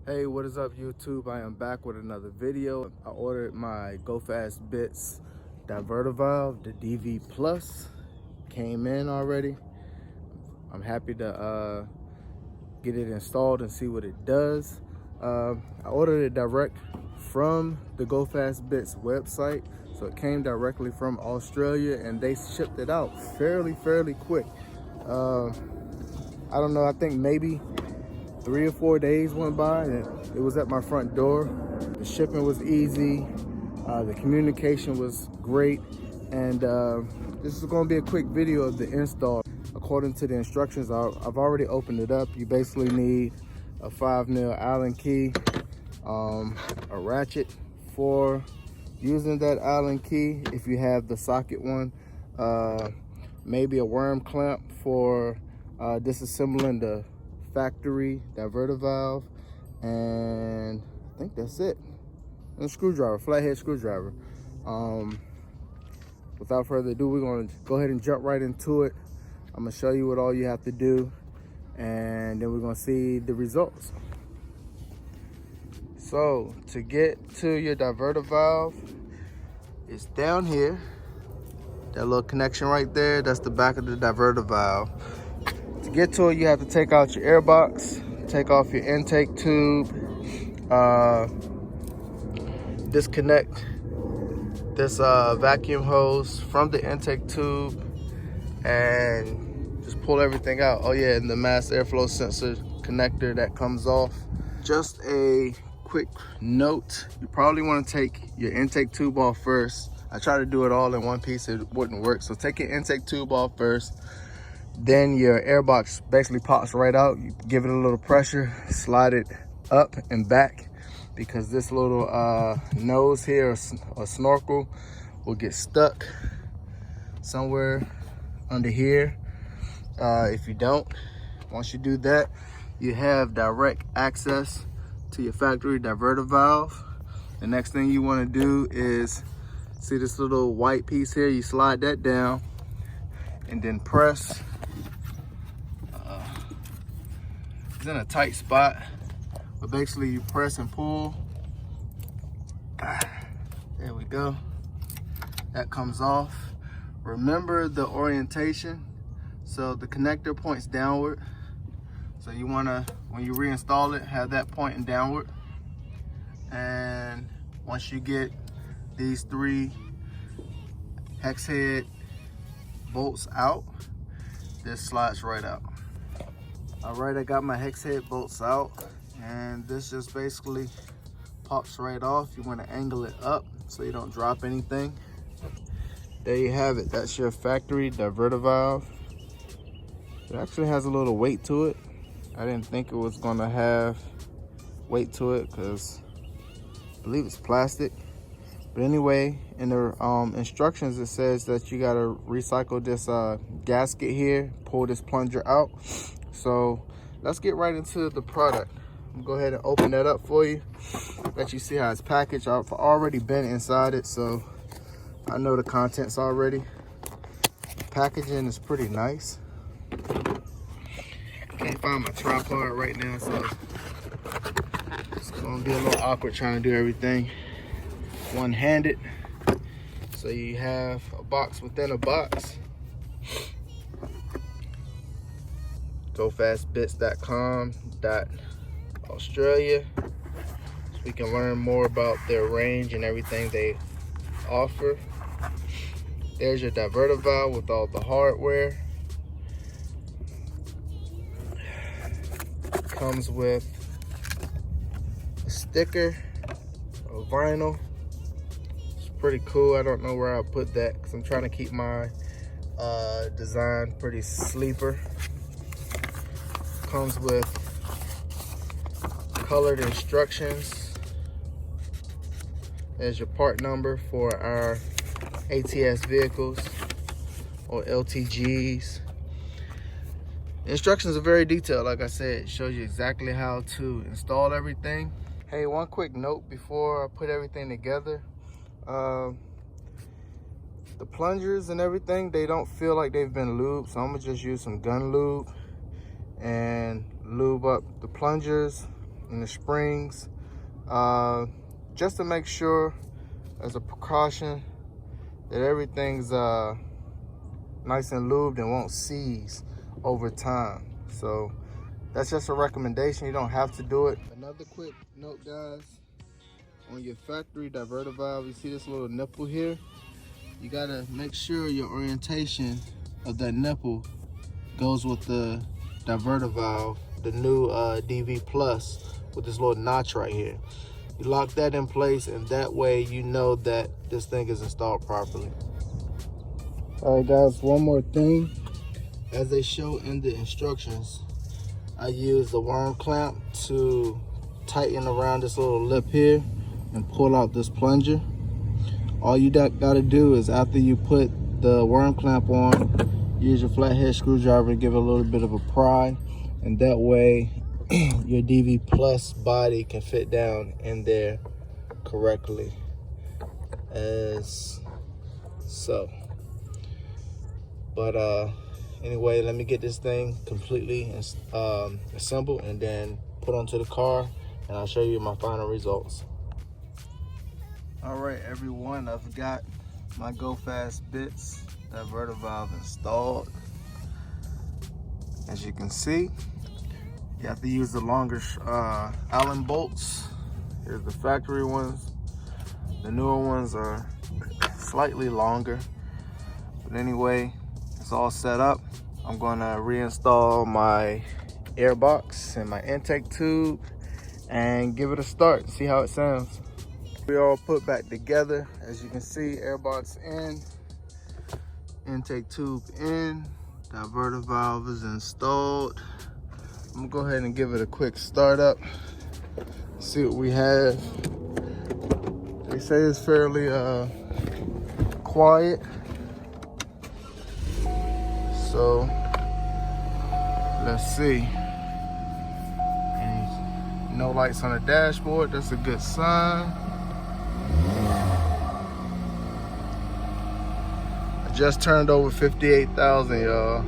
Hey, what is up YouTube? I am back with another video. I ordered my Go Fast Bits diverter valve, the DV Plus. Came in already. I'm happy to get it installed and see what it does. I ordered it direct from the Go Fast Bits website. So it came directly from Australia and they shipped it out fairly quick. I don't know, I think maybe 3 or 4 days went by and it was at my front door. The shipping was easy, the communication was great, and this is going to be a quick video of the install. According to the instructions, I've already opened it up. You basically need a 5mm Allen key, a ratchet for using that Allen key if you have the socket one, maybe a worm clamp for disassembling the factory diverter valve, and I think that's it. And a screwdriver, flathead screwdriver. Without further ado, we're going to go ahead and jump right into it. I'm going to show you what all you have to do, and then we're going to see the results. So to get to your diverter valve, it's down here. That little connection right there, that's the back of the diverter valve. To get to it, you have to take out your air box, take off your intake tube, disconnect this vacuum hose from the intake tube, and just pull everything out. Oh yeah, and the mass airflow sensor connector that comes off. Just a quick note, you probably want to take your intake tube off first. I tried to do it all in one piece, it wouldn't work. So take your intake tube off first. Then your air box basically pops right out. You give it a little pressure, slide it up and back, because this little nose here or snorkel will get stuck somewhere under here. If you don't, once you do that, you have direct access to your factory diverter valve. The next thing you want to do is, see this little white piece here, you slide that down and then press. It's in a tight spot, but basically you press and pull. There we go. That comes off. Remember the orientation. So the connector points downward. So you wanna, when you reinstall it, have that pointing downward. And once you get these 3 hex head bolts out, this slides right out. All right, I got my hex head bolts out, and this just basically pops right off. You want to angle it up so you don't drop anything. There you have it. That's your factory diverter valve. It actually has a little weight to it. I didn't think it was going to have weight to it because I believe it's plastic. But anyway, in the instructions, it says that you got to recycle this gasket here, pull this plunger out. So let's get right into the product. I'm gonna go ahead and open that up for you, let you see how it's packaged. I've already been inside it, so I know the contents already. The packaging is pretty nice. Can't find my tripod right now, so it's gonna be a little awkward trying to do everything one-handed. So you have a box within a box. GoFastBits.com.Australia, so we can learn more about their range and everything they offer. There's your diverter valve with all the hardware. Comes with a sticker of vinyl. It's pretty cool. I don't know where I'll put that because I'm trying to keep my design pretty sleeper. Comes with colored instructions. There's your part number for our ATS vehicles or LTGs. The instructions are very detailed. Like I said, it shows you exactly how to install everything. Hey, one quick note before I put everything together. The plungers and everything, they don't feel like they've been lubed, so I'm gonna just use some gun lube and lube up the plungers and the springs, just to make sure, as a precaution, that everything's nice and lubed and won't seize over time. So that's just a recommendation. You don't have to do it. Another quick note, guys, on your factory diverter valve, you see this little nipple here? You gotta make sure your orientation of that nipple goes with the diverter valve, the new DV Plus, with this little notch right here. You lock that in place, and that way you know that this thing is installed properly. All right, guys, one more thing. As they show in the instructions, I use the worm clamp to tighten around this little lip here and pull out this plunger. All you gotta do is, after you put the worm clamp on, use your flathead screwdriver to give it a little bit of a pry, and that way your DV Plus body can fit down in there correctly, as so. But anyway, let me get this thing completely assembled and then put onto the car, and I'll show you my final results. All right, everyone, I've got my Go Fast Bits diverter valve installed. As you can see, you have to use the longer Allen bolts. Here's the factory ones. The newer ones are slightly longer. But anyway, it's all set up. I'm gonna reinstall my air box and my intake tube and give it a start and see how it sounds. We all put back together. As you can see, air box in, intake tube in, diverter valve is installed. I'm gonna go ahead and give it a quick start up, see what we have. They say it's fairly quiet, so let's see. And no lights on the dashboard, that's a good sign. I just turned over 58,000, y'all.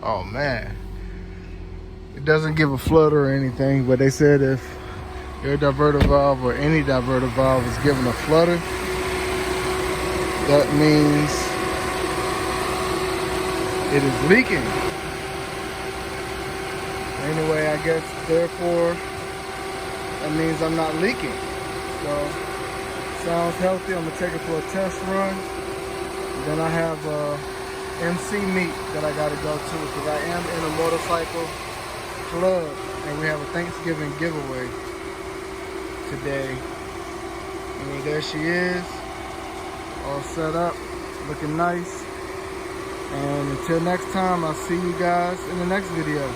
Oh man, it doesn't give a flutter or anything, but they said if your diverter valve or any diverter valve is giving a flutter, that means it is leaking. Anyway, I guess therefore that means I'm not leaking. So sounds healthy. I'm gonna take it for a test run. And then I have MC meet that I gotta go to, because I am in a motorcycle club and we have a Thanksgiving giveaway today. And there she is, all set up, looking nice. And until next time, I'll see you guys in the next video.